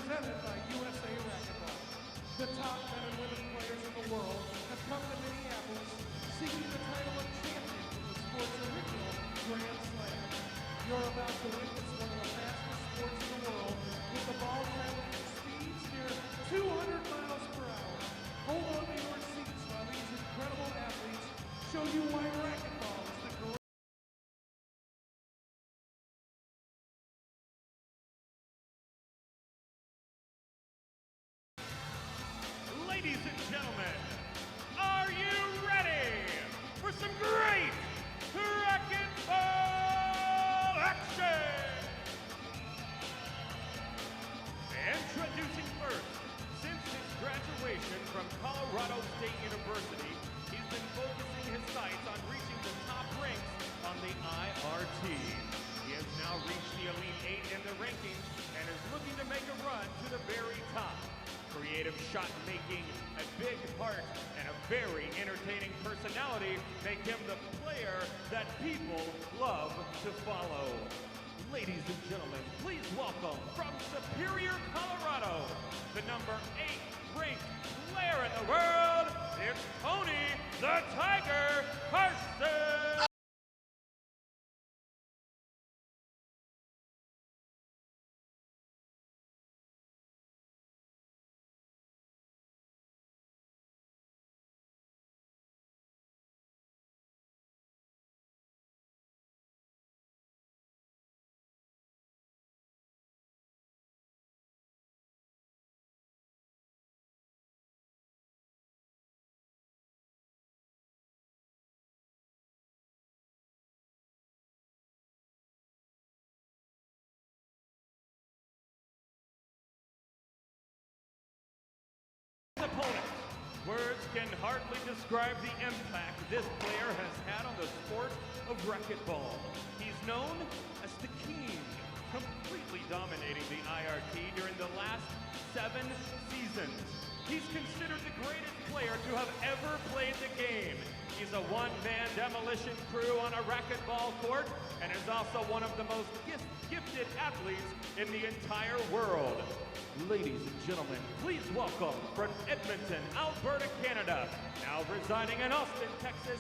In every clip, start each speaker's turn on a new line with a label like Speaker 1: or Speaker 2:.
Speaker 1: presented by USA Racquetball. The top men and women players in the world have come to Minneapolis seeking the title of champion from the sport's original Grand Slam. You're about to witness one of the fastest sports in the world with the ball traveling at speeds near 200 miles per hour. Hold on to your seats while these incredible athletes show you why racquetball is the greatest.
Speaker 2: Ladies and gentlemen, are you ready for some great racquetball action? Introducing first, since his graduation from Colorado State University, he's been focusing his sights on reaching the top ranks on the IRT. He has now reached the Elite 8 in the rankings and is looking to make a run to the very top. Creative shot making, a big heart, and a very entertaining personality make him the player that people love to follow. Ladies and gentlemen, please welcome from Superior, Colorado, the number 8 ranked player in the world, it's Tony the Tiger Carson! Opponent. Words can hardly describe the impact this player has had on the sport of racquetball. He's known as the Kane, completely dominating the IRT during the last 7 seasons. He's considered the greatest player to have ever played the game. He's a one-man demolition crew on a racquetball court and is also one of the most gifted athletes in the entire world. Ladies and gentlemen, please welcome from Edmonton, Alberta, Canada, now residing in Austin, Texas,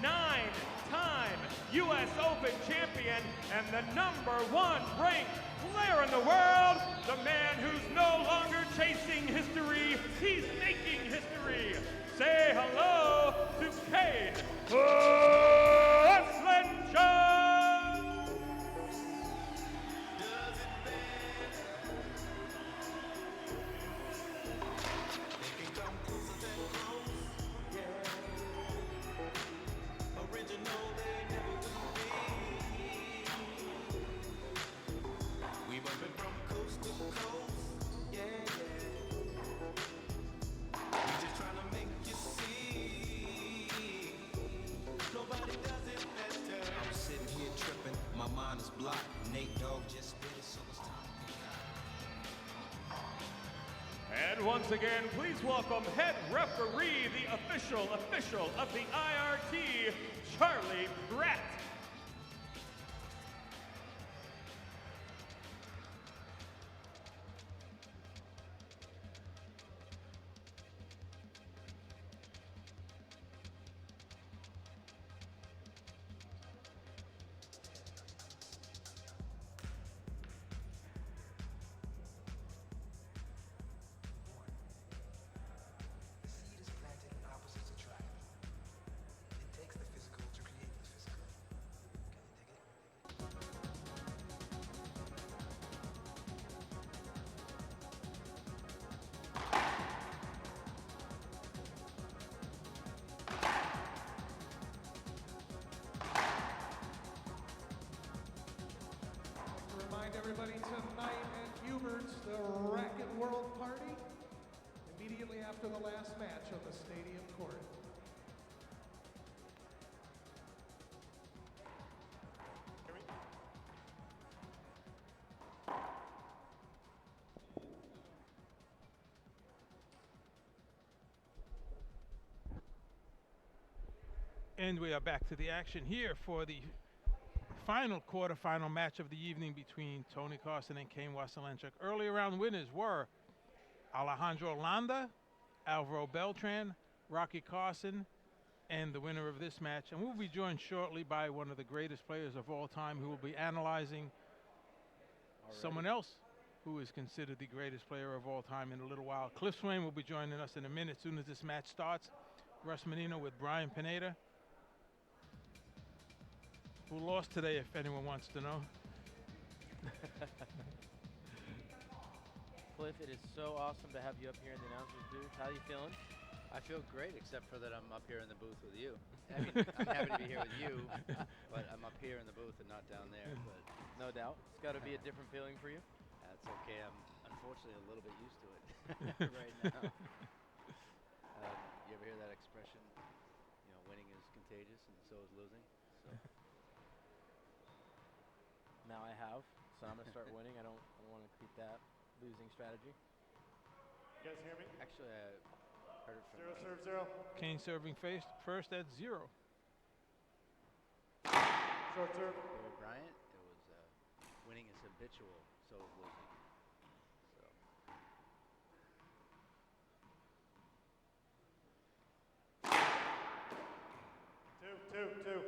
Speaker 2: 9-time U.S. Open champion and the number 1 ranked player in the world, the man who's no longer chasing history, he's making history. Say hello to Kane Waselenchuk! And once again, please welcome head referee, the official of the IRT, Charlie Brett.
Speaker 1: Everybody, tonight at Hubert's, the Racket World Party, immediately after the last match on the stadium court.
Speaker 3: And we are back to the action here for the final quarterfinal match of the evening between Tony Carson and Kane Waselenchuk. Early round winners were Alejandro Landa, Alvaro Beltran, Rocky Carson, and the winner of this match. And we'll be joined shortly by one of the greatest players of all time who will be analyzing someone else who is considered the greatest player of all time in a little while. Cliff Swain will be joining us in a minute as soon as this match starts. Russ Menino with Brian Pineda, who lost today, if anyone wants to know.
Speaker 4: Cliff, it is so awesome to have you up here in the announcer's booth. How are you feeling?
Speaker 5: I feel great, except for that I'm up here in the booth with you. I mean, I'm happy to be here with you, but I'm up here in the booth and not down there. But
Speaker 4: no doubt. It's got to be a different feeling for you.
Speaker 5: That's okay. I'm unfortunately a little bit used to it right now. You ever hear that expression? You know, winning is contagious and so is losing. So
Speaker 4: now I have, so I'm gonna start winning. I don't want to keep that losing strategy.
Speaker 1: You guys hear me?
Speaker 5: actually, I heard it from
Speaker 1: 0 serve 0.
Speaker 3: Kane serving first at 0.
Speaker 1: Short serve.
Speaker 5: Kobe Bryant. It was winning is habitual, so is losing. So.
Speaker 1: Two.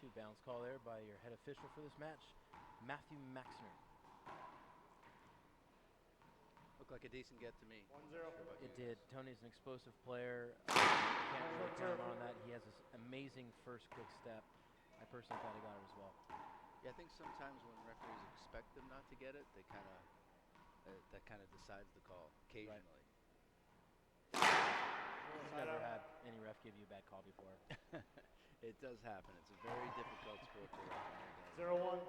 Speaker 4: Two bounce call there by your head official for this match, Matthew Maxner.
Speaker 5: Looked like a decent get to me.
Speaker 1: 1-0.
Speaker 4: It did. Tony's an explosive player. Can't really count on that. He has this amazing first quick step. I personally thought he got it as well.
Speaker 5: Yeah, I think sometimes when referees expect them not to get it, they kind of that kind of decides the call occasionally.
Speaker 4: He's never had any ref give you a bad call before.
Speaker 5: It does happen. It's a very difficult sport to referee.
Speaker 1: 0-1.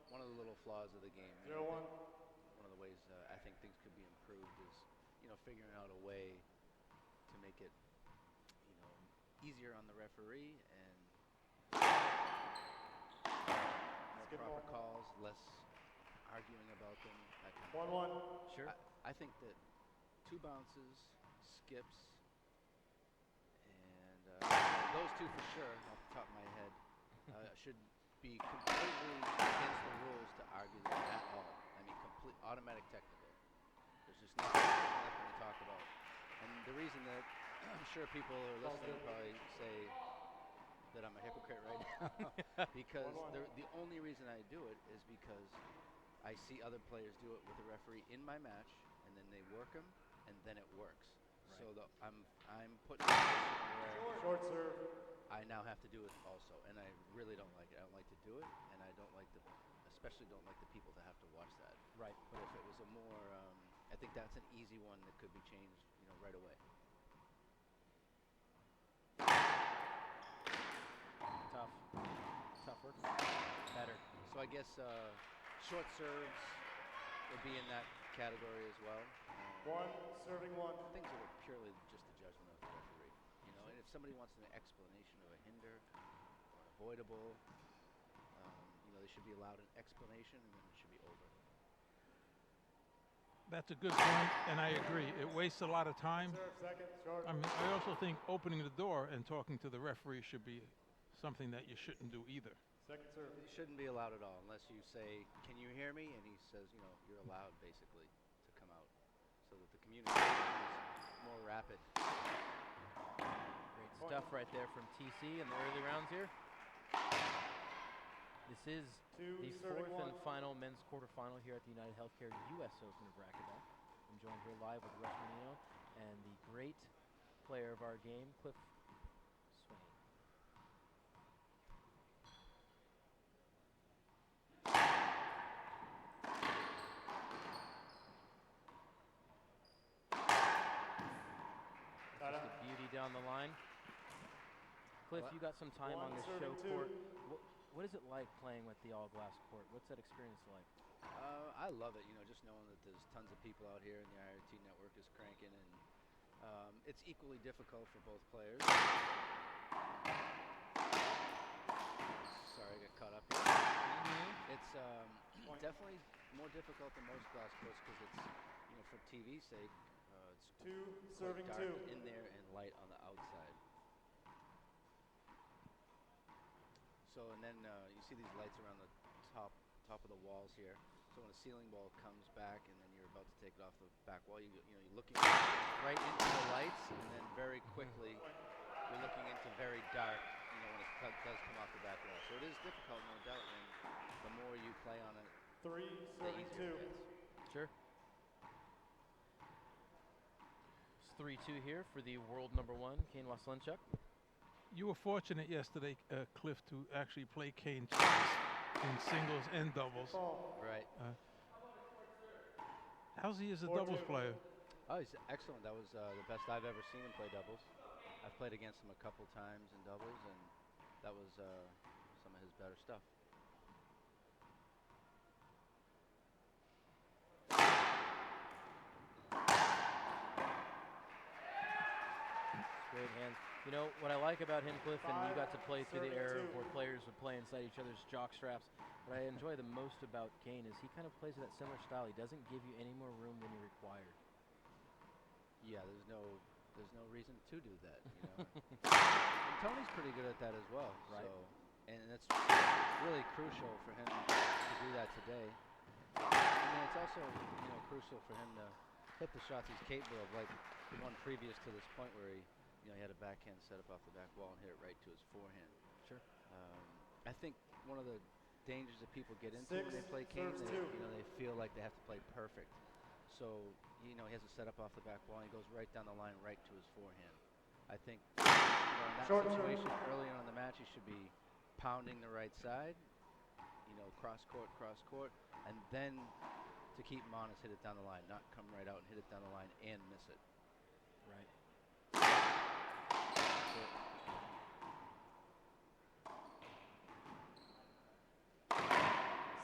Speaker 5: One of the little flaws of the game.
Speaker 1: 0-1.
Speaker 5: One of the ways I think things could be improved is, you know, figuring out a way to make it, you know, easier on the referee and more proper calls, less arguing about them. That kind of
Speaker 1: 1-1.
Speaker 4: Sure.
Speaker 5: I think that 2 bounces, skips, and those 2 for sure, off the top of my head, should be completely against the rules to argue them at all. I mean, complete automatic technical. There's just nothing to talk about. And the reason that I'm sure people are listening probably say that I'm a hypocrite right now, because the only reason I do it is because I see other players do it with the referee in my match, and then they work them, and then it works. Right. So I'm put in a position where
Speaker 1: Short serve.
Speaker 5: I now have to do it also, and I really don't like it. I don't like to do it, and I don't like especially don't like the people that have to watch that.
Speaker 4: Right.
Speaker 5: But if it was a more, I think that's an easy one that could be changed, you know, right away.
Speaker 4: Tough work. Better.
Speaker 5: So I guess short serves would be in that category as well.
Speaker 1: 1-1.
Speaker 5: Things that are purely just the judgment of the referee. You know, and if somebody wants an explanation of a hinder or avoidable, you know, they should be allowed an explanation, and then it should be over.
Speaker 3: That's a good point, and I agree. It wastes a lot of time.
Speaker 1: Serve second. Short.
Speaker 3: I mean, I also think opening the door and talking to the referee should be something that you shouldn't do either.
Speaker 1: Second serve.
Speaker 5: It shouldn't be allowed at all unless you say, "Can you hear me?" And he says, you know, you're allowed basically to come out, so that the communication is more rapid.
Speaker 4: Great stuff right there from TC in the early rounds here. This is the 4th and final men's quarterfinal here at the United Healthcare U.S. Open of Racquetball. I'm joined here live with Russ Menino and the great player of our game, Cliff Swain. Just a beauty down the line. Cliff, you got some time on this show court. What is it like playing with the all-glass court? What's that experience like?
Speaker 5: I love it, you know, just knowing that there's tons of people out here and the IRT network is cranking, and it's equally difficult for both players. Sorry, I got caught up here. It's definitely more difficult than most glass courts because it's, for TV's sake, it's quite dark in there and light on the outside. So, and then you see these lights around the top of the walls here. So when a ceiling ball comes back and then you're about to take it off the back wall, you're looking right into the lights, and then very quickly you're looking into very dark, when it does come off the back wall. So it is difficult, no doubt, and the more you play on it, the easier it gets.
Speaker 4: Sure. It's 3-2 here for the world #1, Kane Waselenchuk.
Speaker 3: You were fortunate yesterday, Cliff, to actually play Kane twice in singles and doubles.
Speaker 5: Right.
Speaker 3: How's he as a doubles player?
Speaker 5: Oh, he's excellent. That was the best I've ever seen him play doubles. I've played against him a couple times in doubles, and that was some of his better stuff.
Speaker 4: Great hands. What I like about him, Cliff, and you got to play through the era where players would play inside each other's jock straps. What I enjoy the most about Kane is he kind of plays with that similar style. He doesn't give you any more room than you require.
Speaker 5: Yeah, there's no reason to do that. And Tony's pretty good at that as well.
Speaker 4: Right.
Speaker 5: So, and it's really crucial for him to do that today. And then it's also crucial for him to hit the shots he's capable of, like the one previous to this point where he had a backhand set up off the back wall and hit it right to his forehand.
Speaker 4: Sure.
Speaker 5: I think one of the dangers that people get into when they play Kane, they feel like they have to play perfect. So, he has a set up off the back wall and he goes right down the line right to his forehand. I think in that situation early on in the match, he should be pounding the right side, cross court, and then to keep him honest, hit it down the line, not come right out and hit it down the line and miss it.
Speaker 4: Right.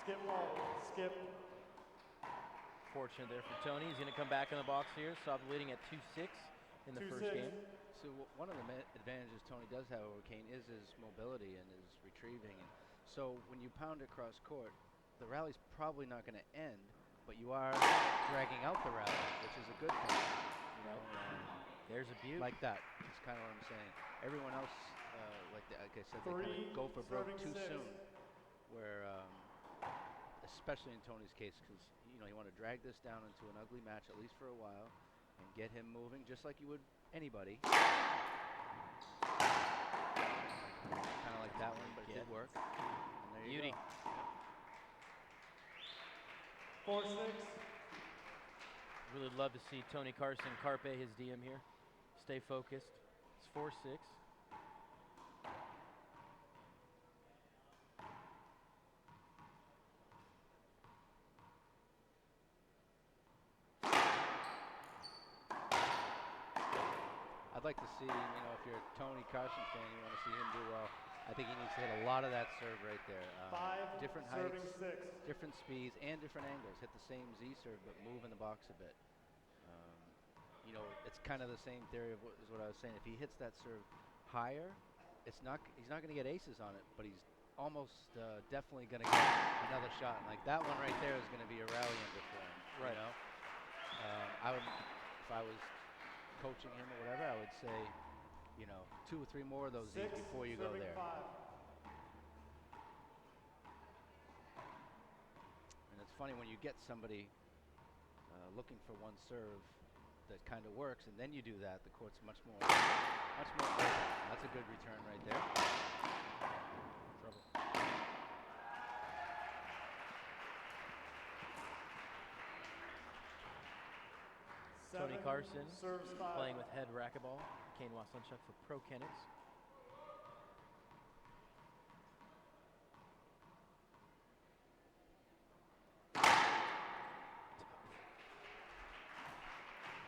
Speaker 1: Skip ball. Skip.
Speaker 4: Fortunate there for Tony. He's going to come back in the box here. Stop leading at 2-6 in the first game.
Speaker 5: So one of the advantages Tony does have over Kane is his mobility and his retrieving. And so when you pound across court, the rally's probably not going to end, but you are dragging out the rally, which is a good thing.
Speaker 4: There's a beauty.
Speaker 5: Like that. That's kind of what I'm saying. Everyone else, like I said, they kind of go for broke too soon. Where, especially in Tony's case, because you want to drag this down into an ugly match at least for a while and get him moving, just like you would anybody. Kind of like that one, but it did work. And there you go.
Speaker 1: 4-6.
Speaker 4: Really love to see Tony Carson carpe his DM here. Stay focused. It's 4-6.
Speaker 5: I'd like to see, if you're a Tony Carson fan, you want to see him do well. I think he needs to hit a lot of that serve right there. Different heights, different speeds, and different angles. Hit the same Z serve, but move in the box a bit. It's kind of the same theory of what I was saying. If he hits that serve higher, he's not going to get aces on it, but he's almost definitely going to get another shot. And like that one right there is going to be a rally ender for him.
Speaker 4: Right.
Speaker 5: I would, if I was coaching him or whatever, I would say, 2 or 3 more of those Z's before you go there. And it's funny when you get somebody looking for one serve that kind of works, and then you do that, the court's much more open. That's a good return right there.
Speaker 4: Trouble. Tony Carson playing with head racquetball. Kane Waselenchuk for Pro Kennex.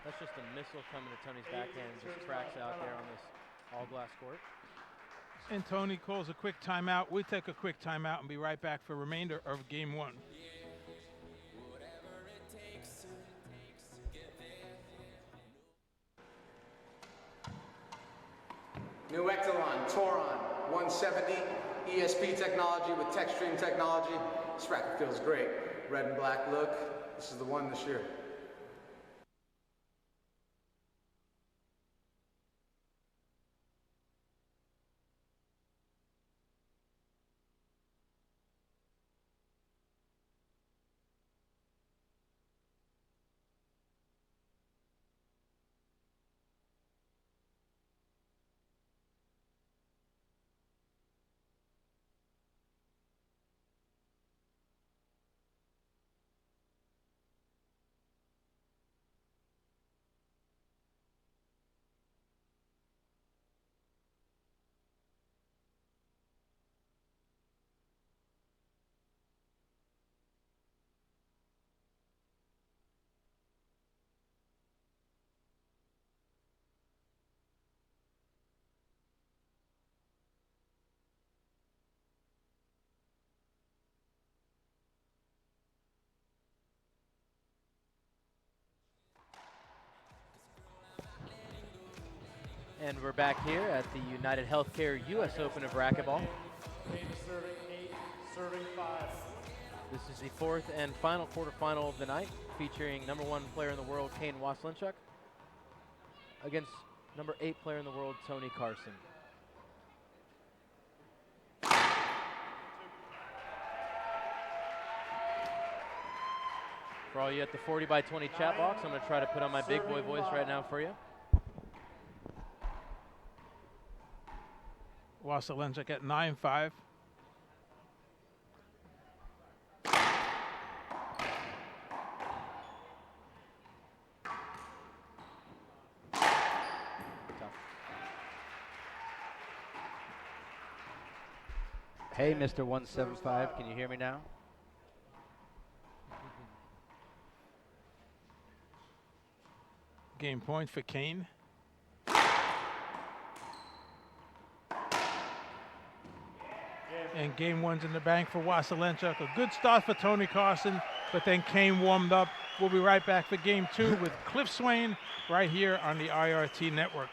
Speaker 4: That's just a missile coming to Tony's backhand and just cracks out there on this all-glass court.
Speaker 3: And Tony calls a quick timeout. We take a quick timeout and be right back for remainder of game 1.
Speaker 6: New Echelon, Toron, 170, ESP technology with tech stream technology. This racket feels great. Red and black look. This is the one this year.
Speaker 4: And we're back here at the United Healthcare U.S. Open of Racquetball.
Speaker 1: Kane serving 8, serving 5.
Speaker 4: This is the fourth and final quarterfinal of the night, featuring number 1 player in the world, Kane Waselenchuk, against number 8 player in the world, Tony Carson. For all you at the 40 by 20 chat box, I'm going to try to put on my big boy voice right now for you.
Speaker 3: Waselenchuk at 9-5.
Speaker 5: Hey, Mr. 175, can you hear me now?
Speaker 3: Game point for Kane. And game 1's in the bank for Waselenchuk. A good start for Tony Carson, but then Kane warmed up. We'll be right back for game 2 with Cliff Swain right here on the IRT network.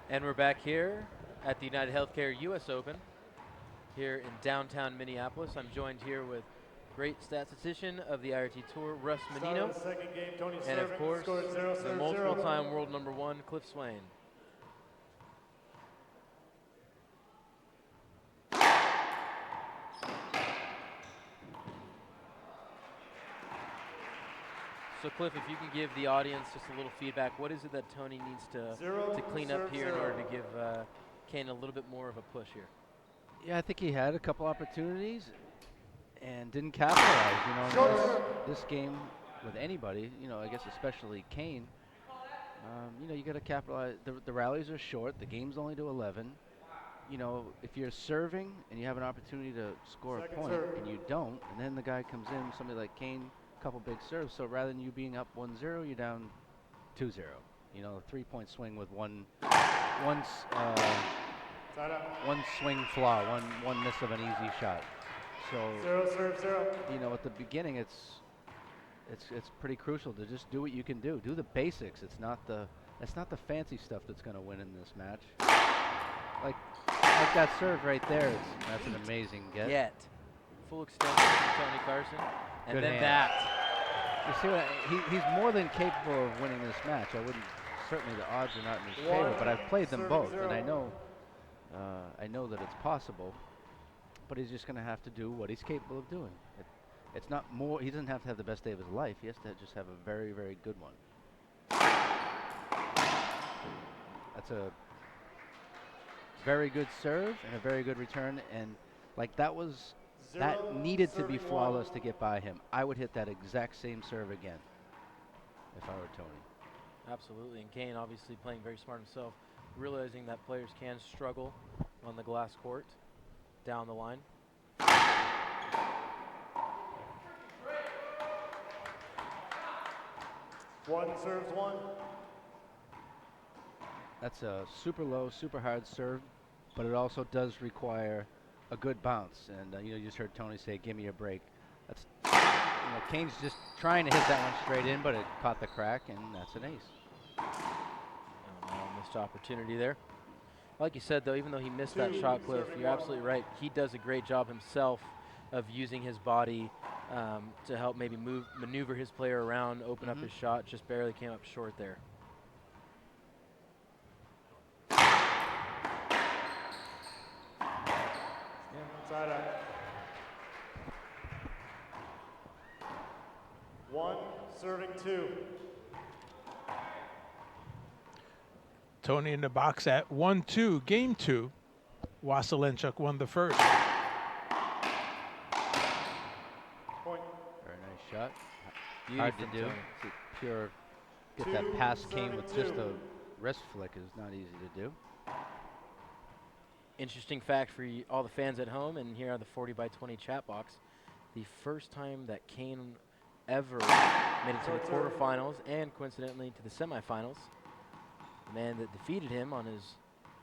Speaker 4: And we're back here at the United Healthcare U.S. Open here in downtown Minneapolis. I'm joined here with great statistician of the IRT Tour, Russ Menino, and of course, the multiple-time world number 1, Cliff Swain. So Cliff, if you can give the audience just a little feedback, what is it that Tony needs to clean up here in order to give Kane a little bit more of a push here?
Speaker 5: Yeah, I think he had a couple opportunities and didn't capitalize. You know, this game with anybody, you know, I guess especially Kane, you know, you got to capitalize. The rallies are short. The game's only to 11. You know, if you're serving and you have an opportunity to score a point and you don't, and then the guy comes in, somebody like Kane, couple big serves, so rather than you being up 1-0, you're down 2-0. You know, a 3-point swing with one swing flaw, one miss of an easy shot. So you know, at the beginning, it's pretty crucial to just do what you can do. Do the basics. It's not the fancy stuff that's going to win in this match. Like Like that serve right there, that's an amazing get.
Speaker 4: Get. Full extension from Tony Carson. And
Speaker 5: Good
Speaker 4: then
Speaker 5: hand.
Speaker 4: that.
Speaker 5: You see what he's more than capable of winning this match. Certainly the odds are not in his favor, but I've played them both, and I know that it's possible. But he's just going to have to do what he's capable of doing. It's not more. He doesn't have to have the best day of his life. He has to just have a very, very good one. That's a very good serve and a very good return, and like that needed to be flawless to get by him. I would hit that exact same serve again if I were Tony.
Speaker 4: Absolutely, and Kane obviously playing very smart himself, realizing that players can struggle on the glass court down the line.
Speaker 1: One serves one.
Speaker 5: That's a super low, super hard serve, but it also does require a good bounce. And you just heard Tony say, "Give me a break." That's Kane's just trying to hit that one straight in, but it caught the crack, and that's an ace.
Speaker 4: Missed opportunity there. Like you said, though, even though he missed that shot, Cliff, you're absolutely right. He does a great job himself of using his body to help maybe maneuver his player around, open up his shot. Just barely came up short there.
Speaker 1: Side out. One, serving two.
Speaker 3: Tony in the box at 1-2, game 2. Waselenchuk won the first.
Speaker 1: Point.
Speaker 5: Very nice shot.
Speaker 4: Beauty
Speaker 5: Hard to
Speaker 4: from
Speaker 5: do.
Speaker 4: Tony.
Speaker 5: Get that past Kane with just a wrist flick is not easy to do.
Speaker 4: Interesting fact for all the fans at home and here on the 40 by 20 chat box. The first time that Kane ever made it to the quarterfinals and coincidentally to the semifinals, the man that defeated him on his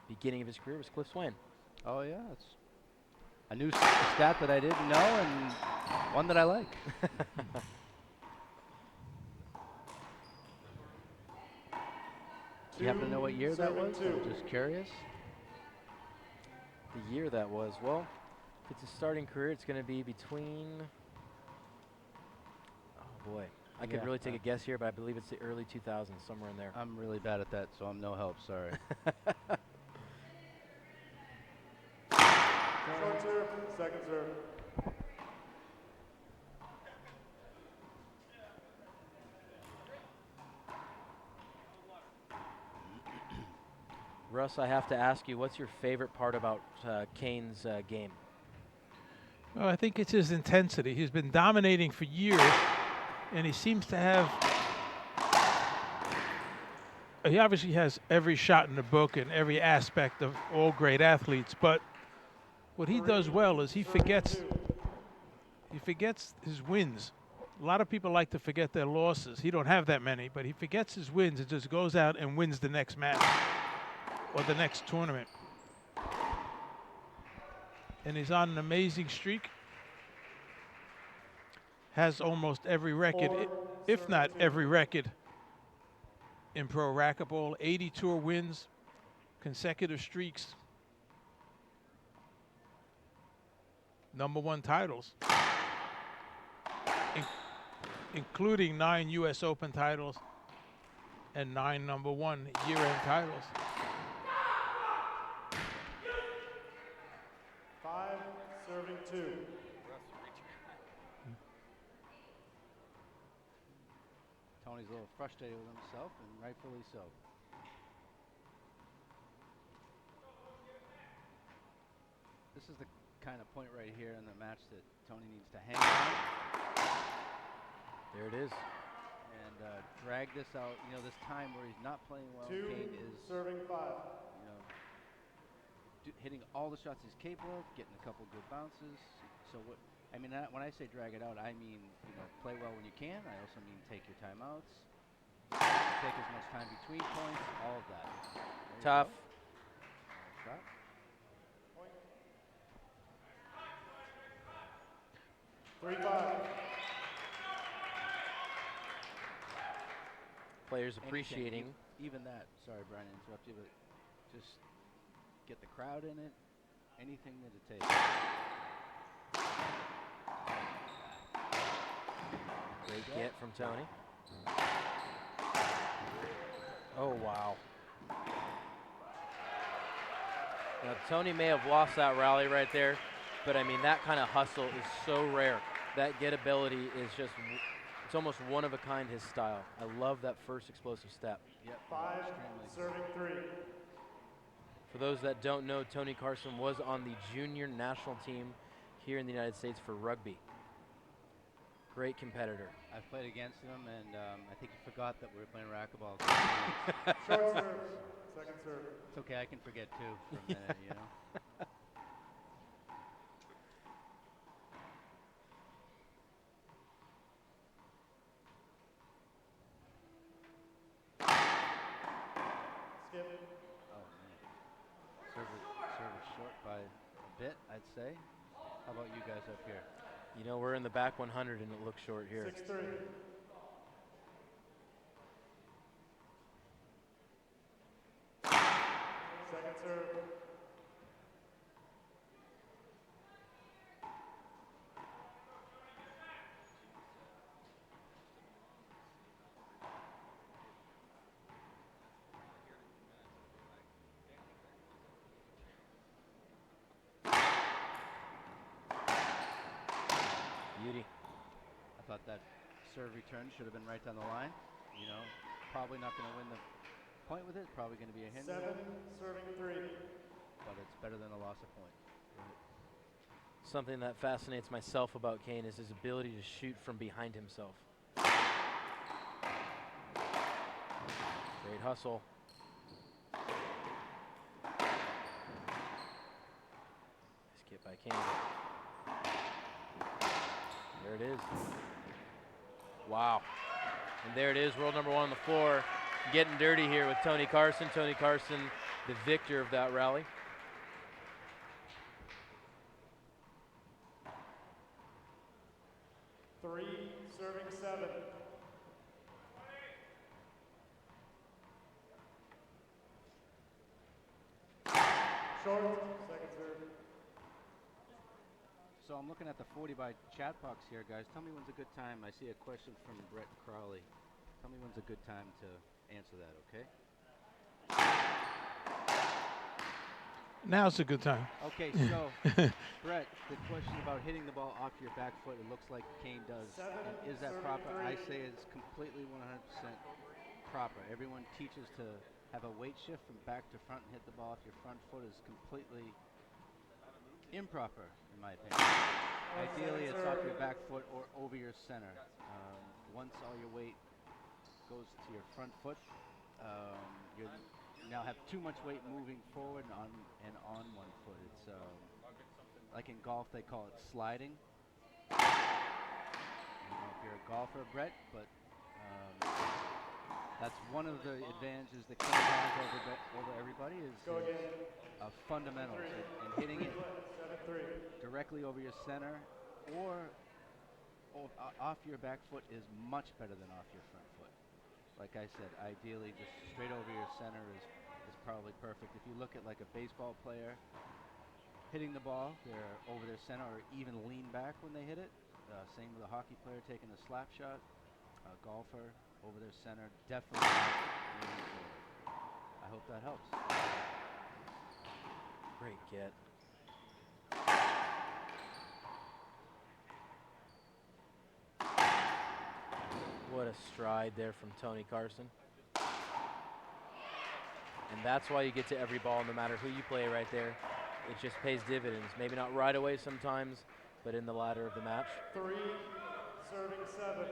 Speaker 4: beginning of his career was Cliff Swain.
Speaker 5: Oh yeah, it's a new stat that I didn't know and one that I like. Do you happen to know what year that was? I'm just curious.
Speaker 4: The year that was, well, if it's a starting career, it's going to be between, oh boy, I could really take a guess here, but I believe it's the early 2000s, somewhere in there.
Speaker 5: I'm really bad at that, so I'm no help, sorry.
Speaker 1: Short serve, second serve.
Speaker 4: Russ, I have to ask you, what's your favorite part about Kane's game?
Speaker 3: Well, I think it's his intensity. He's been dominating for years, and he seems to have. He obviously has every shot in the book and every aspect of all great athletes, but what he does well is he forgets his wins. A lot of people like to forget their losses. He don't have that many, but he forgets his wins and just goes out and wins the next match or the next tournament. And he's on an amazing streak. Has almost every record, if not every record, in pro racquetball. 80 tour wins, consecutive streaks, #1 titles, including 9 U.S. Open titles and 9 #1 year-end titles.
Speaker 1: 5, serving 2.
Speaker 5: Tony's a little frustrated with himself, and rightfully so. This is the kind of point right here in the match that Tony needs to hang on.
Speaker 4: There it is.
Speaker 5: And drag this out. This time where he's not playing well,
Speaker 1: 2,
Speaker 5: Kane is
Speaker 1: serving 5.
Speaker 5: Hitting all the shots he's capable of, getting a couple good bounces. So when I say drag it out, I mean, play well when you can. I also mean take your timeouts, take as much time between points, all of that.
Speaker 4: Tough.
Speaker 5: Shot.
Speaker 1: Point. 3-5.
Speaker 4: Players appreciating.
Speaker 5: Even that, sorry Brian to interrupt you, but just get the crowd in it, anything that it takes.
Speaker 4: Great get from Tony. Oh, wow. Now, Tony may have lost that rally right there, but I mean, that kind of hustle is so rare. That get ability is just, it's almost one of a kind, his style. I love that first explosive step.
Speaker 5: Yep.
Speaker 1: 5, serving 3.
Speaker 4: For those that don't know, Tony Carson was on the junior national team here in the United States for rugby. Great competitor.
Speaker 5: I've played against him, and I think he forgot that we were playing racquetball.
Speaker 1: Short serve, second serve.
Speaker 5: It's okay, I can forget too for a minute, you know.
Speaker 1: Skip.
Speaker 5: Oh man, serve is short by a bit, I'd say. How about you guys up here?
Speaker 4: You know, we're in the back 100 and it looks short here.
Speaker 1: 6-3. Second serve.
Speaker 4: Beauty.
Speaker 5: I thought that serve return should have been right down the line. You know, probably not going to win the point with it. Probably going to be a hindrance.
Speaker 1: 7, serving 3.
Speaker 5: But it's better than a loss of point.
Speaker 4: Something that fascinates myself about Kane is his ability to shoot from behind himself. Great hustle. Nice get by Kane. There it is. Wow. And there it is, world number 1 on the floor. Getting dirty here with Tony Carson. Tony Carson, the victor of that rally.
Speaker 1: Three, serving 7. Short, second serve.
Speaker 5: So I'm looking at the 40 by chat box here, guys. Tell me when's a good time. I see a question from Brett Crowley. Tell me when's a good time to answer that, okay?
Speaker 3: Now's a good time.
Speaker 5: Okay, so Brett, the question about hitting the ball off your back foot, it looks like Kane does. And is that proper? I say it's completely 100% proper. Everyone teaches to have a weight shift from back to front and hit the ball off your front foot is completely improper, in my opinion. Ideally, it's off your back foot or over your center. Once all your weight goes to your front foot, you now have too much weight moving forward and on one foot. It's like in golf, they call it sliding. I don't know if you're a golfer, Brett, but that's one of the advantages that Kane has over everybody is fundamentals and hitting it directly over your center or off your back foot is much better than off your front foot. Like I said, ideally just straight over your center is probably perfect. If you look at like a baseball player hitting the ball, they're over their center or even lean back when they hit it. Same with a hockey player taking a slap shot. A golfer over their center, definitely leaning forward. I hope that helps.
Speaker 4: Great get. What a stride there from Tony Carson. And that's why you get to every ball, no matter who you play right there. It just pays dividends. Maybe not right away sometimes, but in the latter of the match.
Speaker 1: 3, serving 7.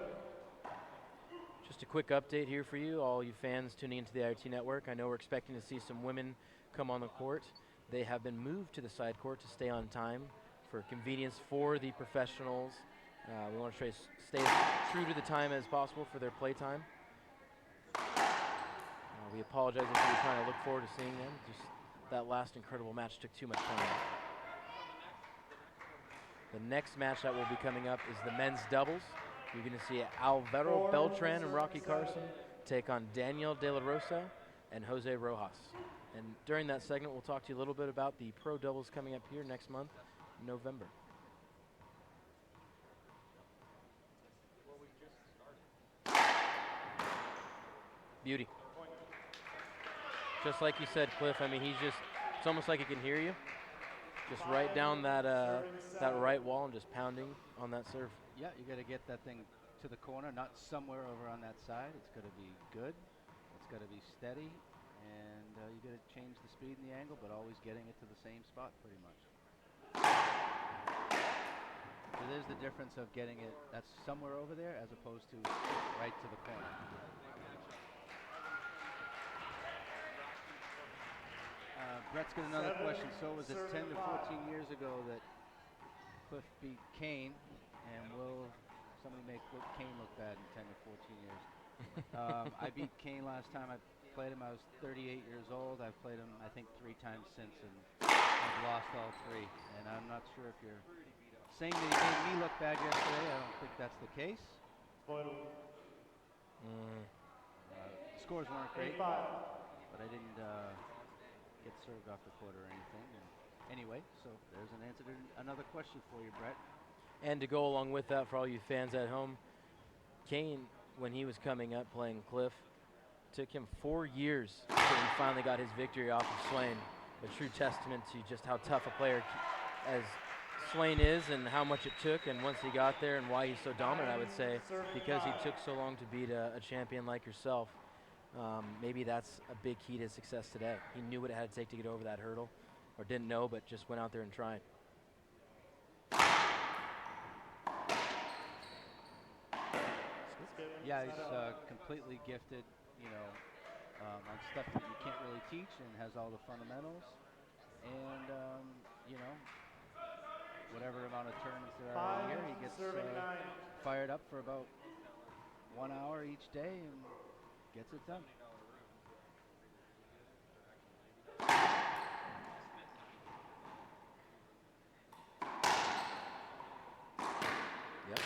Speaker 4: Just a quick update here for you, all you fans tuning into the IoT network. I know we're expecting to see some women come on the court. They have been moved to the side court to stay on time for convenience for the professionals. We want to stay as true to the time as possible for their play time. We apologize if you were trying to look forward to seeing them. Just that last incredible match took too much time. The next match that will be coming up is the men's doubles. You're going to see Alvaro Beltran and Rocky Carson take on Daniel De La Rosa and Jose Rojas. And during that segment, we'll talk to you a little bit about the pro doubles coming up here next month, November. Beauty. Just like you said, Cliff, I mean, it's almost like he can hear you. Just right down that right wall and just pounding on that serve.
Speaker 5: Yeah, you got to get that thing to the corner, not somewhere over on that side. It's got to be good. It's got to be steady. And you got to change the speed and the angle, but always getting it to the same spot pretty much. So there's the difference of getting it, that's somewhere over there as opposed to right to the corner. Brett's got another question. So was it 10 to 14 years ago that Cliff beat Kane? And will somebody make Kane look bad in 10 to 14 years? I beat Kane last time I played him. I was 38 years old. I've played him, I think, 3 times since, and I've lost all 3. And I'm not sure if you're saying that he made me look bad yesterday. I don't think that's the case. Scores weren't great, but I didn't get served off the court or anything. And anyway, so there's an answer to another question for you, Brett.
Speaker 4: And to go along with that, for all you fans at home, Kane, when he was coming up playing Cliff, took him 4 years until he finally got his victory off of Swain. A true testament to just how tough a player as Swain is and how much it took, and once he got there and why he's so dominant, I would say, because he took so long to beat a champion like yourself. Maybe that's a big key to success today. He knew what it had to take to get over that hurdle, or didn't know, but just went out there and tried.
Speaker 5: Yeah, he's completely gifted, you know, on stuff that you can't really teach, and has all the fundamentals. And, you know, whatever amount of tournaments there are a year, he gets fired up for about 1 hour each day and gets it done.
Speaker 4: Yep.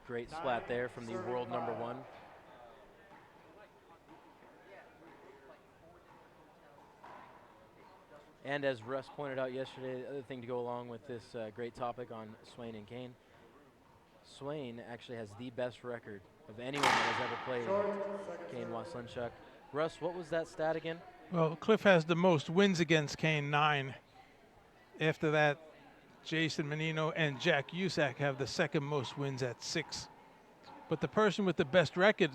Speaker 4: Great splat there from the world number 1. And as Russ pointed out yesterday, the other thing to go along with this great topic on Swain and Kane, Swain actually has the best record of anyone that has ever played Kane Waselenchuk. Russ, what was that stat again?
Speaker 3: Well, Cliff has the most wins against Kane, 9. After that, Jason Menino and Jack Usack have the second most wins at 6. But the person with the best record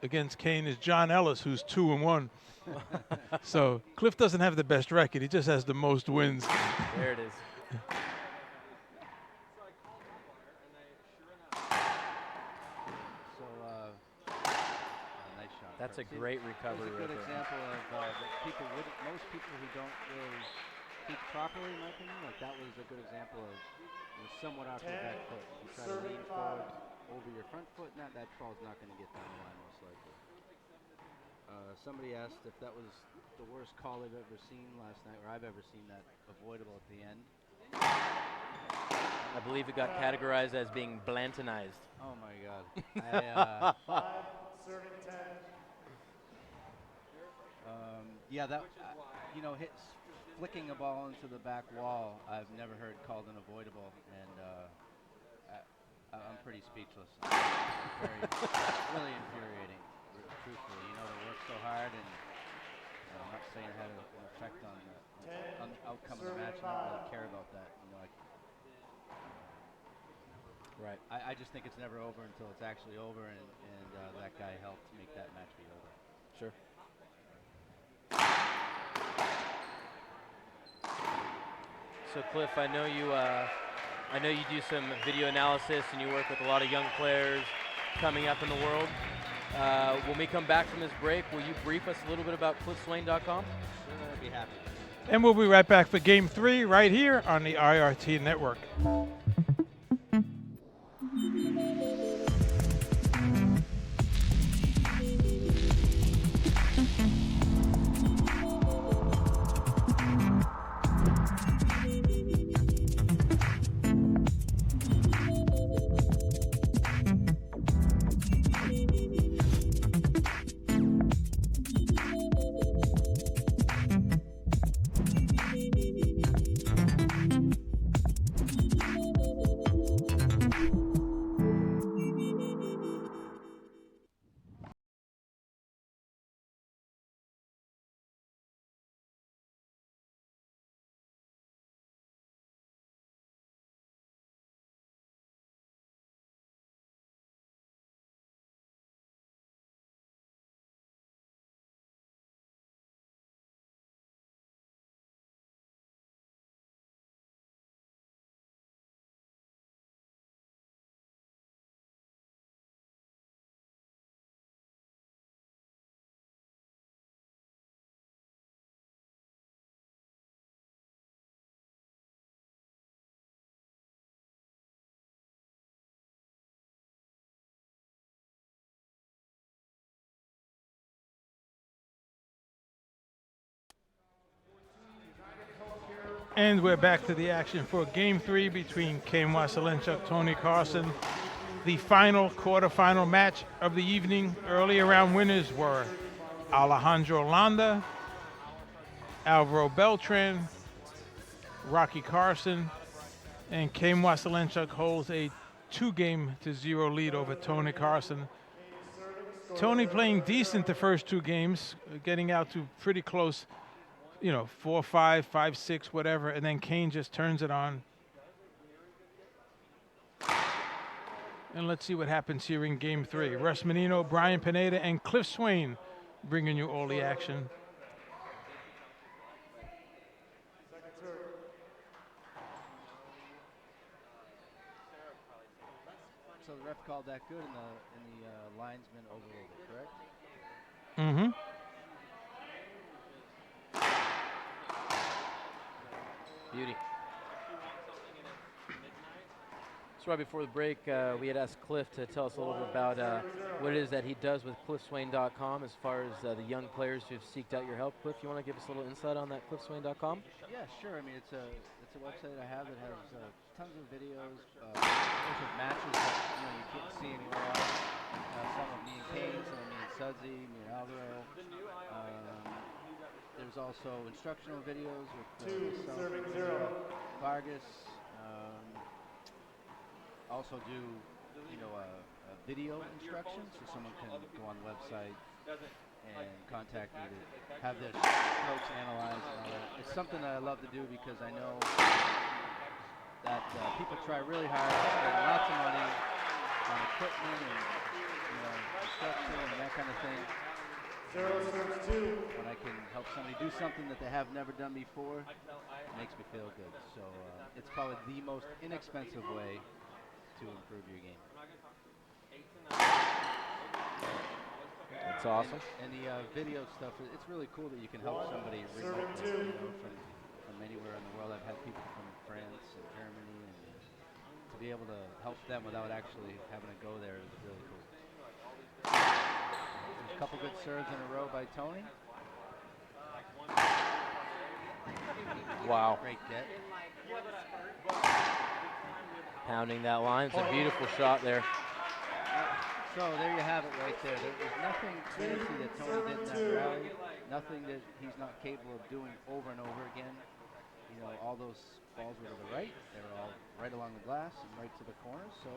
Speaker 3: against Kane is John Ellis, who's 2-1. So Cliff doesn't have the best record. He just has the most wins.
Speaker 4: There it is.
Speaker 5: So, nice shot.
Speaker 4: That's a great recovery.
Speaker 5: That's a good
Speaker 4: right there.
Speaker 5: example of most people who don't really teach properly, in my opinion, like that was a good example of somewhat out your back foot. You try to lean forward over your front foot, and that ball's not going to get down the line most likely. Somebody asked if that was the worst call they've ever seen last night, or I've ever seen that avoidable at the end.
Speaker 4: I believe it got categorized as being blantonized.
Speaker 5: Oh my God. Yeah, that, you know, flicking a ball into the back wall, I've never heard called an avoidable, and I'm pretty speechless. Really infuriating, truthfully. You know, they work so hard, and I'm not saying it had an effect on the outcome of the match. I don't really care about that. You know,
Speaker 4: Right.
Speaker 5: I just think it's never over until it's actually over, and that guy helped make that match be over.
Speaker 4: Sure. So Cliff, I know you do some video analysis and you work with a lot of young players coming up in the world. When we come back from this break, will you brief us a little bit about CliffSwain.com?
Speaker 5: Sure, I'd be happy.
Speaker 3: And we'll be right back for Game 3 right here on the IRT Network. And we're back to the action for Game 3 between Kane Waselenchuk, Tony Carson. The final quarterfinal match of the evening. Earlier round winners were Alejandro Landa, Alvaro Beltran, Rocky Carson, and Kane Waselenchuk holds a 2-0 lead over Tony Carson. Tony playing decent the first 2 games, getting out to pretty close, 4-5, 5-6, whatever, and then Kane just turns it on. And let's see what happens here in Game 3. Russ Menino, Brian Pineda, and Cliff Swain bringing you all the action.
Speaker 5: So the ref called that good, and the linesman overruled it, correct?
Speaker 3: Mm-hmm.
Speaker 4: Beauty. So right before the break, we had asked Cliff to tell us a little bit about what it is that he does with CliffSwain.com as far as the young players who've seeked out your help. Cliff, you want to give us a little insight on that CliffSwain.com?
Speaker 5: Yeah, sure. I mean, it's a website I have that has tons of videos, of matches that you can't see anywhere else. Some of me and Kane, some of me and Sudsy, me and Alvaro. There's also instructional videos with myself, Vargas. Also do video instructions, so someone can go on the website and contact me to have their strokes analyzed and all that. It's something that I love to do because I know that people try really hard, spend lots of money on equipment and instruction and that kind of thing. When I can help somebody do something that they have never done before, it makes me feel good. So it's probably the most inexpensive way to improve your game.
Speaker 4: That's awesome.
Speaker 5: And the video stuff, it's really cool that you can help somebody remotely, from anywhere in the world. I've had people from France and Germany, and to be able to help them without actually having to go there is really cool. There's a couple good serves in a row by Tony.
Speaker 4: Wow.
Speaker 5: Great get.
Speaker 4: Pounding that line. It's a beautiful shot there.
Speaker 5: So there you have it right there. There's nothing fancy that Tony did in that rally. Nothing that he's not capable of doing over and over again. All those balls were to the right. They were all right along the glass and right to the corners. So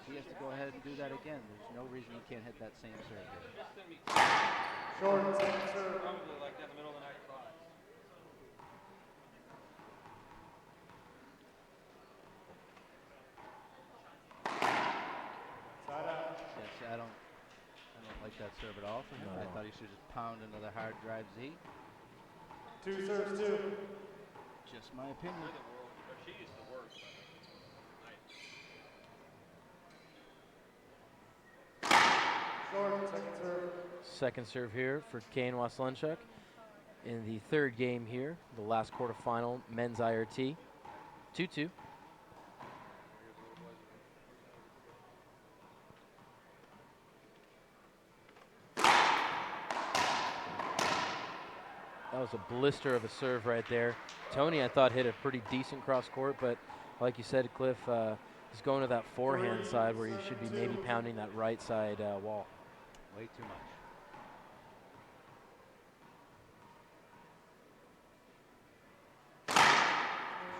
Speaker 5: he has to go ahead and do that again. There's no reason he can't hit that same serve here.
Speaker 1: Short second serve. Probably like that in the middle of the night.
Speaker 5: Yes, I don't like that serve at all from him. I thought he should just pound another hard drive Z.
Speaker 1: 2 serves, 2.
Speaker 5: Just my opinion.
Speaker 1: Short second serve.
Speaker 4: Second serve here for Kane Waselenchuk in the third game here, the last quarterfinal, men's IRT. 2-2. That was a blister of a serve right there. Tony, I thought, hit a pretty decent cross court, but like you said, Cliff, he's going to that forehand side where you should be maybe pounding that right side wall.
Speaker 5: Way too much.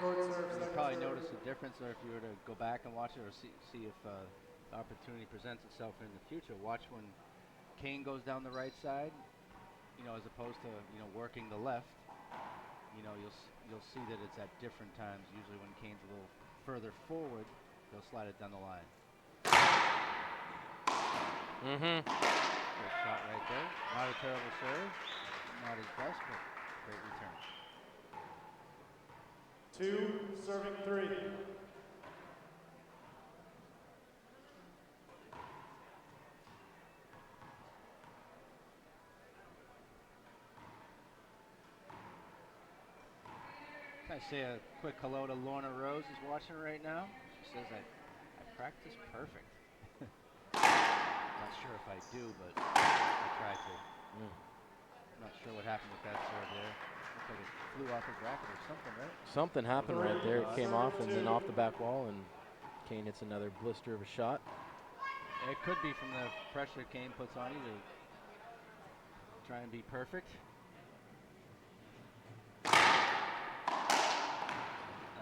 Speaker 5: You probably notice a difference there if you were to go back and watch it, or see if the opportunity presents itself in the future. Watch when Kane goes down the right side, as opposed to working the left. You'll see that it's at different times. Usually when Kane's a little further forward, he'll slide it down the line.
Speaker 4: Mm-hmm.
Speaker 5: Good shot right there. Not a terrible serve. Not his best, but great return.
Speaker 1: 2 serving 3.
Speaker 5: Can I say a quick hello to Lorna Rose, who's watching right now? She says, I practice perfect. Not sure if I do, but I try to. Not sure what happened with that serve there. Looks like it flew off his racket or something, right?
Speaker 4: Something happened right there. It came off and then off the back wall, and Kane hits another blister of a shot.
Speaker 5: It could be from the pressure Kane puts on you to try and be perfect. Now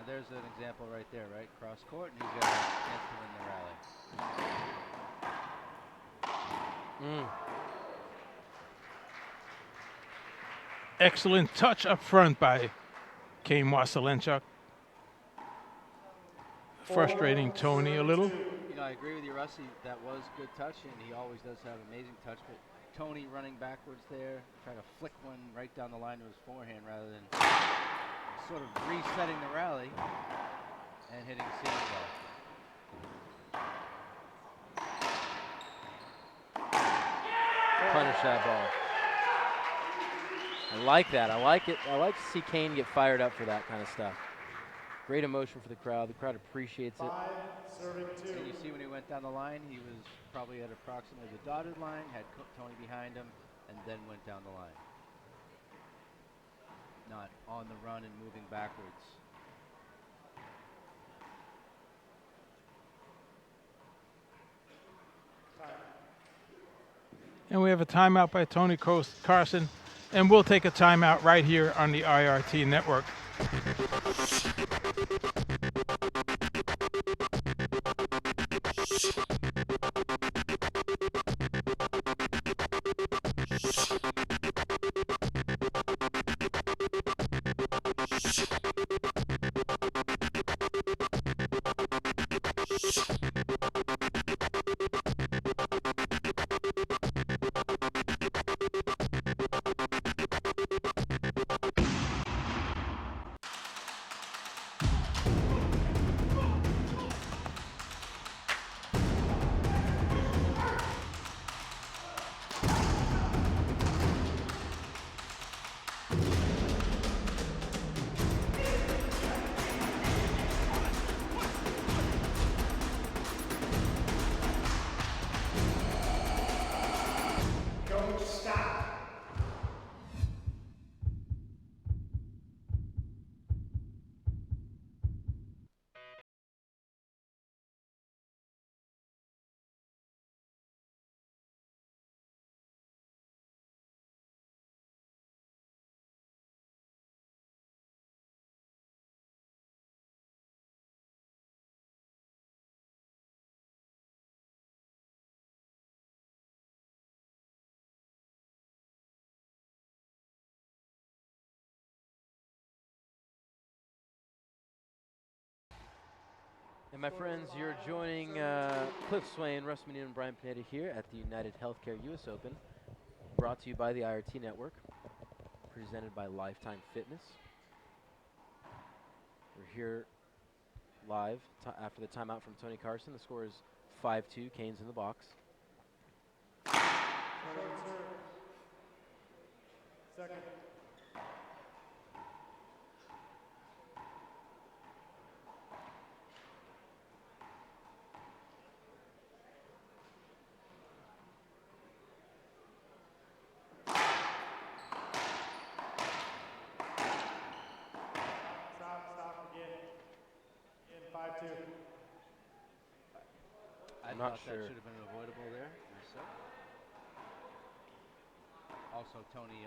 Speaker 5: there's an example right there, right? Cross court, and he's got a chance to win the rally.
Speaker 3: Excellent touch up front by Kane Waselenchuk. Frustrating Tony a little.
Speaker 5: You know, I agree with you, Rusty. That was good touch, and he always does have amazing touch. But Tony running backwards there, trying to flick one right down the line to his forehand rather than sort of resetting the rally and hitting seam ball.
Speaker 4: Punish that ball. I like that. I like it. I like to see Kane get fired up for that kind of stuff. Great emotion for the crowd. The crowd appreciates it.
Speaker 5: And you see when he went down the line, he was probably at approximately the dotted line, had Tony behind him, and then went down the line. Not on the run and moving backwards.
Speaker 3: And we have a timeout by Tony Carson. And we'll take a timeout right here on the IRT network.
Speaker 4: And my friends, you're joining Cliff Swain, Russ Menino, and Brian Pineda here at the United Healthcare US Open, brought to you by the IRT Network, presented by Lifetime Fitness. We're here live after the timeout from Tony Carson. The score is 5-2. Kane's in the box.
Speaker 1: Second. Stop again. In 5-2.
Speaker 5: I
Speaker 4: I'm
Speaker 5: thought
Speaker 4: not
Speaker 5: that
Speaker 4: sure.
Speaker 5: should have been avoidable there myself. Also, Tony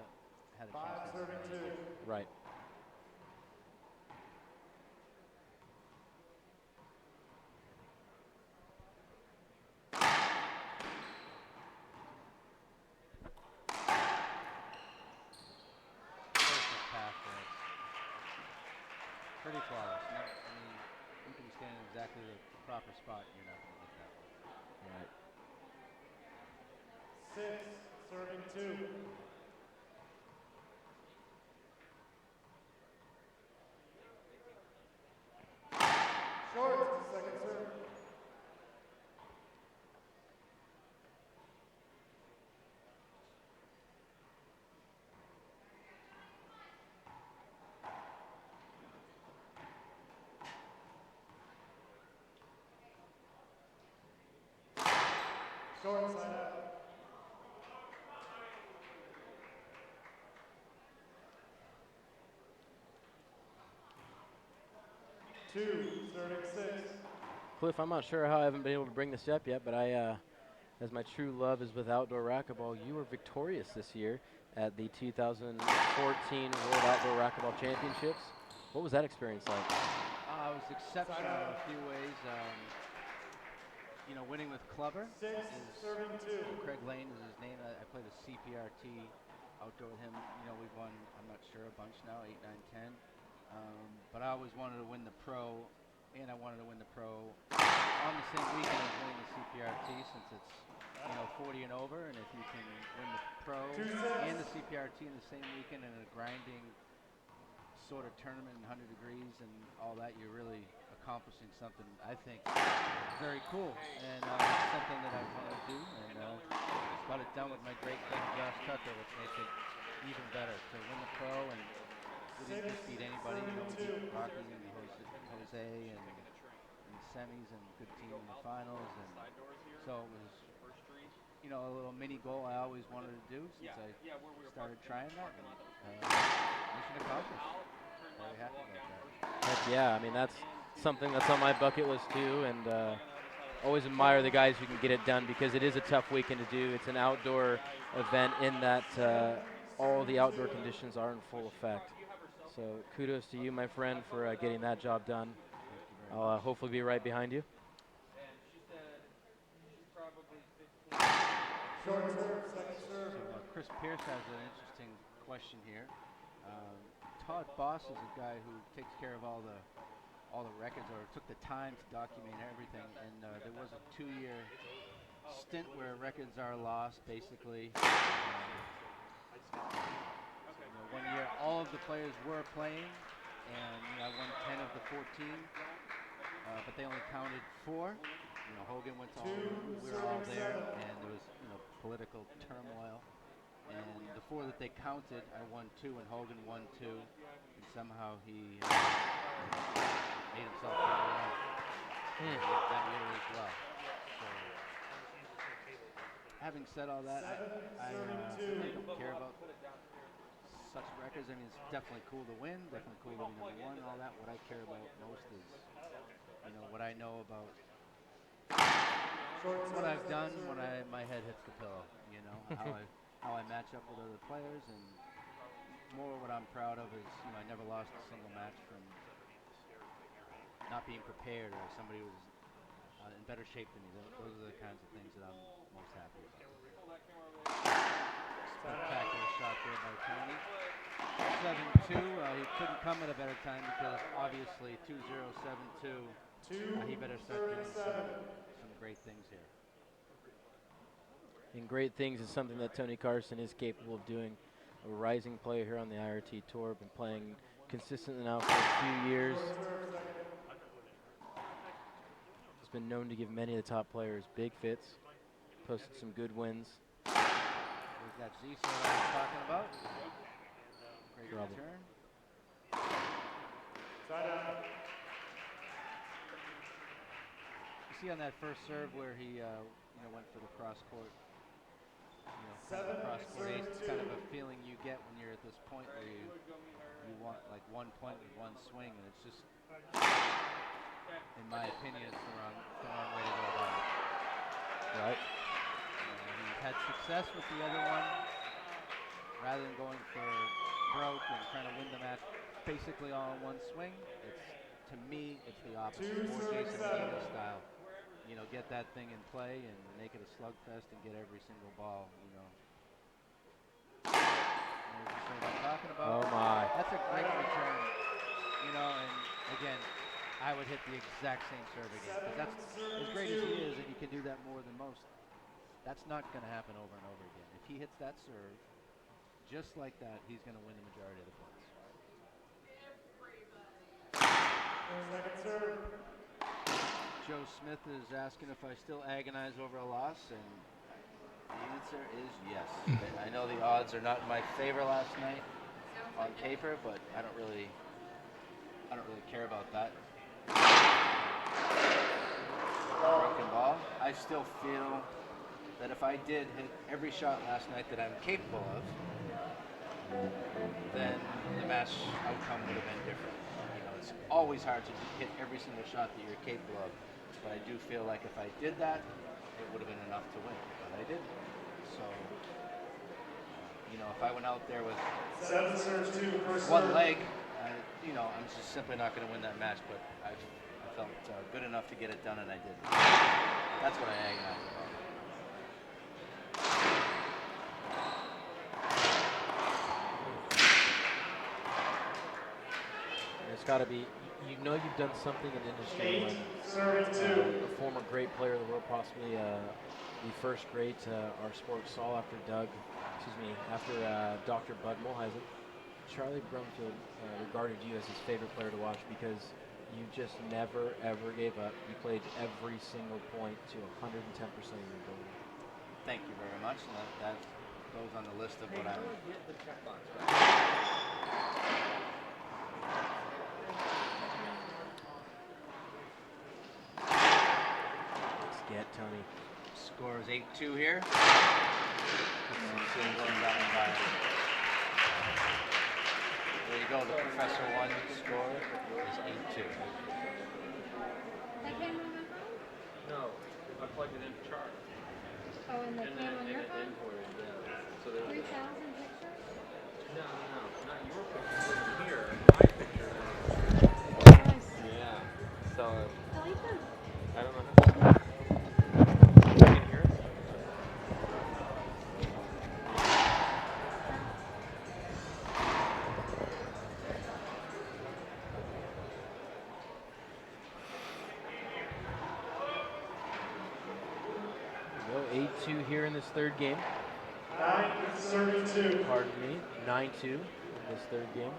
Speaker 5: had a chance to
Speaker 1: 5-32.
Speaker 4: Right.
Speaker 5: perfect pass there. Pretty flawless. No, I mean, you can stand in exactly the proper spot and you're not going to get that one.
Speaker 4: Right.
Speaker 1: 6, serving 2. Short, second serve. Short side out. 2, serving 6.
Speaker 4: Cliff, I'm not sure how I haven't been able to bring this up yet, but as my true love is with outdoor racquetball, you were victorious this year at the 2014 World Outdoor Racquetball Championships. What was that experience like?
Speaker 5: It was exceptional in a few ways. Winning with Clubber.
Speaker 1: 6, serving 2.
Speaker 5: Craig Lane is his name. I played a CPRT outdoor with him. We've won, I'm not sure, a bunch now, 8, 9, 10. But I always wanted to win the pro, and I wanted to win the pro on the same weekend as winning the CPRT, since it's 40 and over, and if you can win the pro and the CPRT in the same weekend in a grinding sort of tournament in 100 degrees and all that, you're really accomplishing something I think very cool, and something that I want to do, and got it done with my great friend Josh Tucker, which makes it even better to win the pro. And we didn't just beat anybody, we beat Rocky and Jose and in the semis, and good team in the finals, and so it was a little mini goal I always wanted to do since I started trying that, and mission accomplished. Very happy about that.
Speaker 4: Heck yeah, I mean, that's something that's on my bucket list too, and always admire the guys who can get it done, because it is a tough weekend to do. It's an outdoor event in that all the outdoor conditions are in full effect. So kudos to you, my friend, for getting that job done. I'll hopefully be right behind you.
Speaker 1: Short serve, second serve.
Speaker 5: So Chris Pierce has an interesting question here. Todd Boss is a guy who takes care of all the records, or took the time to document everything, and there was a 2-year stint where records are lost, basically. 1 year all of the players were playing, and I won 10 of the 14, but they only counted 4. Hogan went to all, we were all there, and there was political turmoil, and the 4 that they counted, I won 2 and Hogan won 2, and somehow he made himself number 1 that year as well. So, having said all that, I really don't care about such records. I mean, it's definitely cool to win, definitely cool to be number 1 and all that. What I care about most is, what I know about what I've done when my head hits the pillow, how I match up with other players, and more what I'm proud of is, I never lost a single match from not being prepared, or somebody who was in better shape than me. Those are the kinds of things that I'm most happy about. Spectacular shot there by Tony. 7-2. He couldn't come at a better time, because obviously 2-0, 7-2. He better start doing some great things here.
Speaker 4: And great things is something that Tony Carson is capable of doing. A rising player here on the IRT Tour, been playing consistently now for a few years. He's been known to give many of the top players big fits, posted some good wins.
Speaker 5: There's that Z serve I was talking about. Great return. You see on that first serve where he went for the cross court. Cross court ace. It's kind of a feeling you get when you're at this point where you want like 1 point with 1 swing, and it's just, in my opinion, it's the wrong way to go about it.
Speaker 4: Right.
Speaker 5: He had success with the other one, rather than going for broke and trying to win the match basically all in 1 swing. To me, it's the opposite. More Jason Medina style. Get that thing in play and make it a slugfest and get every single ball. There's the serve I'm talking about.
Speaker 4: Oh my!
Speaker 5: That's a great return. And again, I would hit the exact same serve again, because that's as great as he is, and he can do that more than most. That's not going to happen over and over again. If he hits that serve just like that, he's going to win the majority of the points.
Speaker 1: Second serve.
Speaker 5: Joe Smith is asking if I still agonize over a loss, and the answer is yes. I know the odds are not in my favor last night on paper, but I don't really care about that. Broken ball. I still feel that if I did hit every shot last night that I'm capable of, then the match outcome would have been different. it's always hard to hit every single shot that you're capable of. But I do feel like if I did that, it would have been enough to win. But I didn't. So, you know, if I went out there with
Speaker 1: 7 serves, 2 first
Speaker 5: one
Speaker 1: serve.
Speaker 5: leg, you know, I'm just simply not going to win that match. But I felt good enough to get it done, and I did. That's what I agonize about.
Speaker 4: It's got to be, you know, you've done something in the industry
Speaker 1: 8
Speaker 4: when
Speaker 1: serving 2.
Speaker 4: a former great player of the world, possibly the first great our sport saw after after Dr. Bud Mulheisen. Charlie Brumfield regarded you as his favorite player to watch because you just never, ever gave up. You played every single point to 110% of your ability.
Speaker 5: Thank you very much. And that goes on the list of what I'm.
Speaker 4: Let's get Tony.
Speaker 5: Score is 8-2 here. There you go. The Professor 1 score is 8-2.
Speaker 7: That came on my phone?
Speaker 8: No, I plugged it in to charge.
Speaker 7: Oh, and that came on your phone?
Speaker 8: Imported, yeah. So there was
Speaker 7: 3,000 pictures?
Speaker 8: no, not your picture. Here, my picture.
Speaker 7: Nice.
Speaker 8: Yeah. So
Speaker 7: I like them.
Speaker 8: I don't know how. You can hear it.
Speaker 4: Well, 8-2 here in this third game.
Speaker 1: 9 serving 2.
Speaker 4: Pardon me, 9-2 in this third game.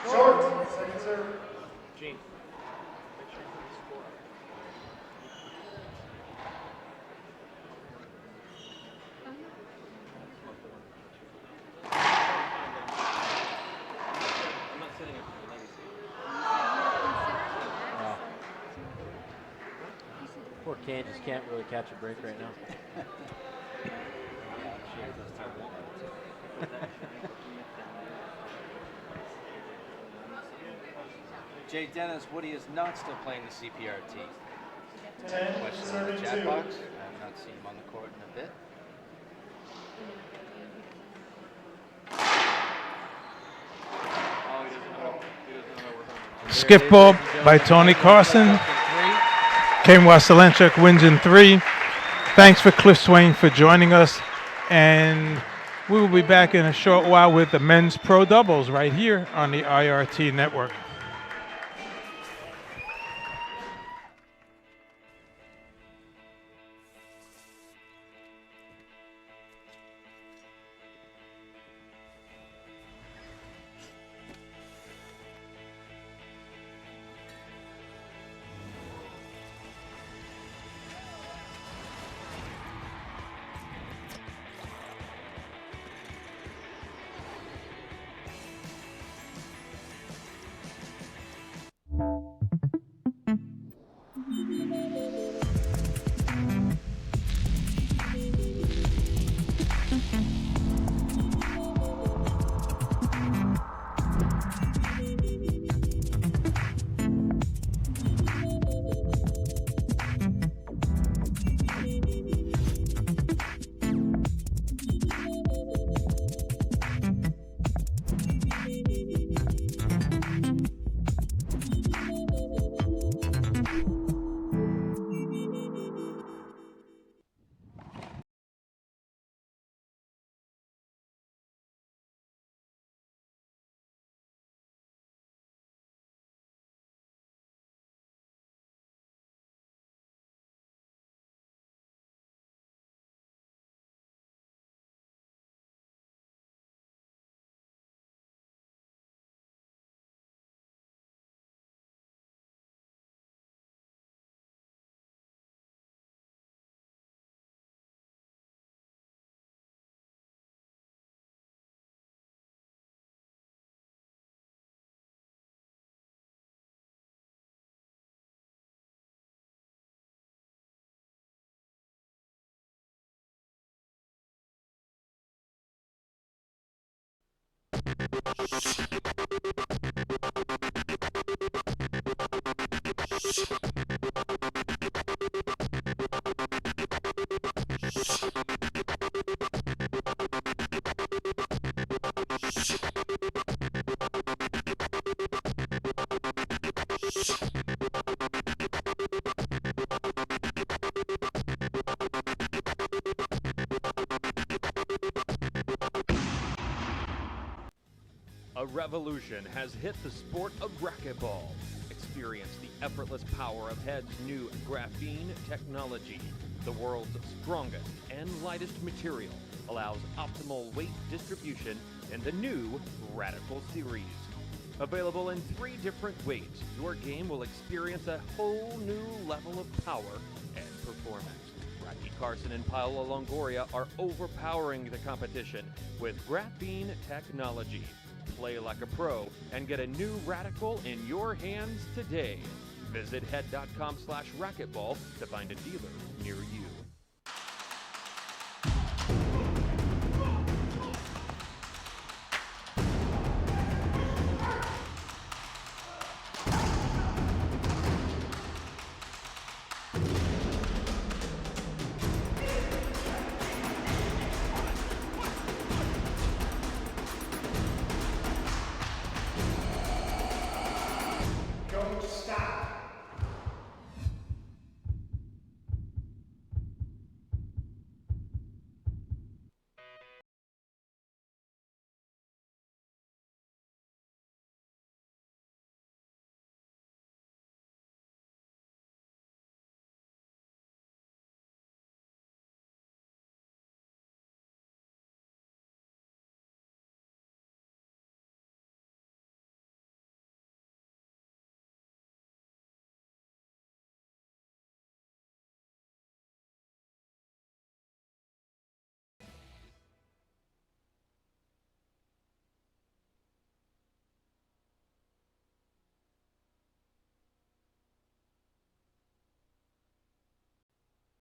Speaker 1: Short. Second serve.
Speaker 8: Gene, make sure you score. I'm not sitting up here. Let me see.
Speaker 4: Poor Kane just can't really catch a break right now.
Speaker 5: Jay Dennis, Woody is not still playing the CPRT.
Speaker 1: 10
Speaker 5: Question in the
Speaker 1: serving
Speaker 5: chat
Speaker 1: 2.
Speaker 5: box. I have not seen him on the court in a bit.
Speaker 8: Oh, he doesn't know we're home.
Speaker 3: Skip ball by Tony Carson. Kane Waselenchuk wins in 3. Thanks for Cliff Swain for joining us. And we will be back in a short while with the men's pro doubles right here on the IRT network.
Speaker 2: A revolution has hit the sport of racquetball. Experience the effortless power of Head's new graphene technology. The world's strongest and lightest material allows optimal weight distribution in the new Radical series. Available in 3 different weights, your game will experience a whole new level of power and performance. Carson and Paolo Longoria are overpowering the competition with graphene technology. Play like a pro and get a new Radical in your hands today. Visit head.com/racquetball to find a dealer near you.